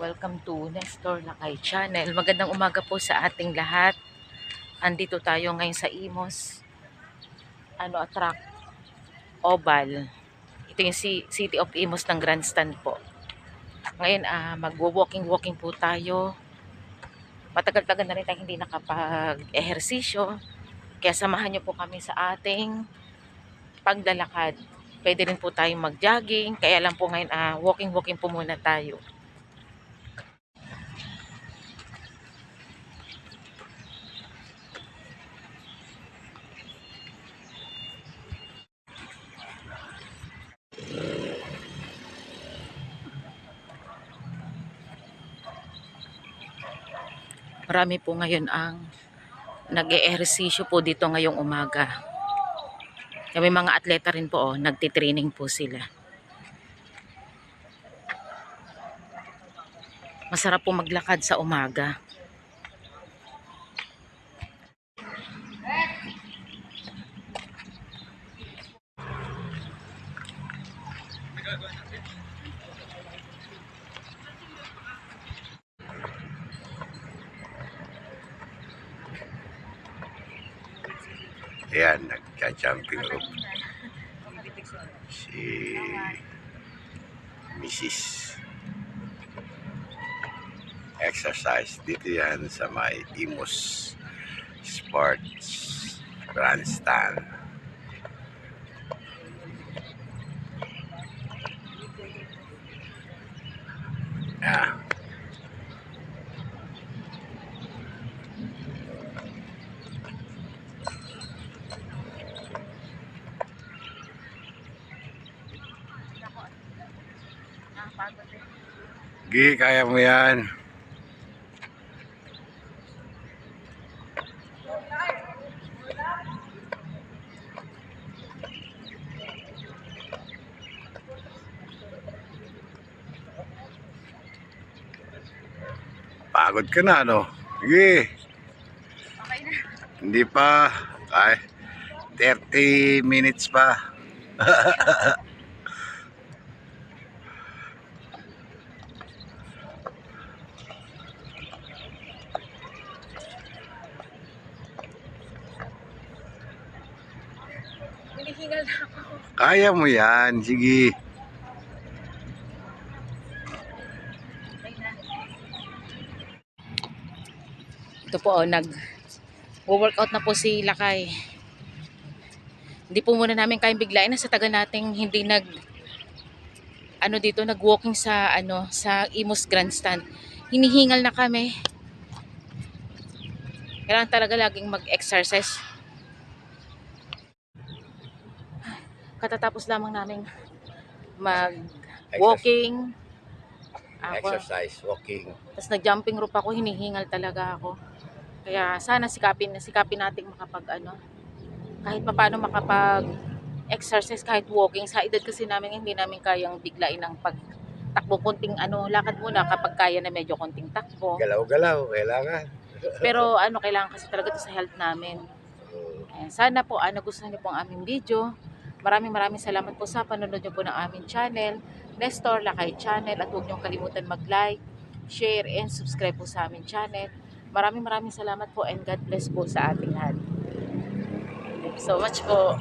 Welcome to Nestor Lakay Channel. Magandang umaga po sa ating lahat. Andito tayo ngayon sa Imus Track Oval. Ito yung City of Imus ng Grandstand po. Ngayon magwo-walking po tayo. Matagal-tagal na rin tayong hindi nakapag-ehersisyo. Kaya samahan niyo po kami sa ating paglalakad. Pwede rin po tayong mag-jogging. Kaya lang po ngayon walking po muna tayo. Marami po ngayon ang nag-eehersisyo po dito ngayong umaga. May mga atleta rin po, nagtitraining po sila. Masarap po maglakad sa umaga. Ayan, nagka-jumping rope si Mrs. Exercise dito yan sa may Imus Sports Grandstand. Yeah. Gi, kaya mo yan. Pagod ka na, no? Sige. Okay na. Hindi pa. Ay, 30 minutes pa. Hinihingal na ako. Kaya mo yan. Sige. Ito po, nag-workout na po si Lakay. Hindi po muna namin kayang biglain na sa taga nating hindi nag-walking sa sa Imus Grandstand. Hinihingal na kami. Kailangan talaga laging mag-exercise. Katatapos lamang namin mag-walking. Exercise, walking. Tapos nag-jumping rope ako, hinihingal talaga ako. Kaya sana sikapin nating kahit papaano makapag-exercise kahit walking. Sa edad kasi namin hindi namin kayang biglain ng pagtakbo, konting lakad muna kapag kaya na medyo konting takbo. Galaw-galaw, kailangan. Pero kailangan kasi talaga ito sa health namin. Sana po nagustuhan niyo po ang aming video. Maraming salamat po sa panonood niyo po ng aming channel, Nestor Lakay Channel, at huwag niyong kalimutan mag-like, share, and subscribe po sa aming channel. Maraming salamat po and God bless po sa ating lahat. Thank you so much po.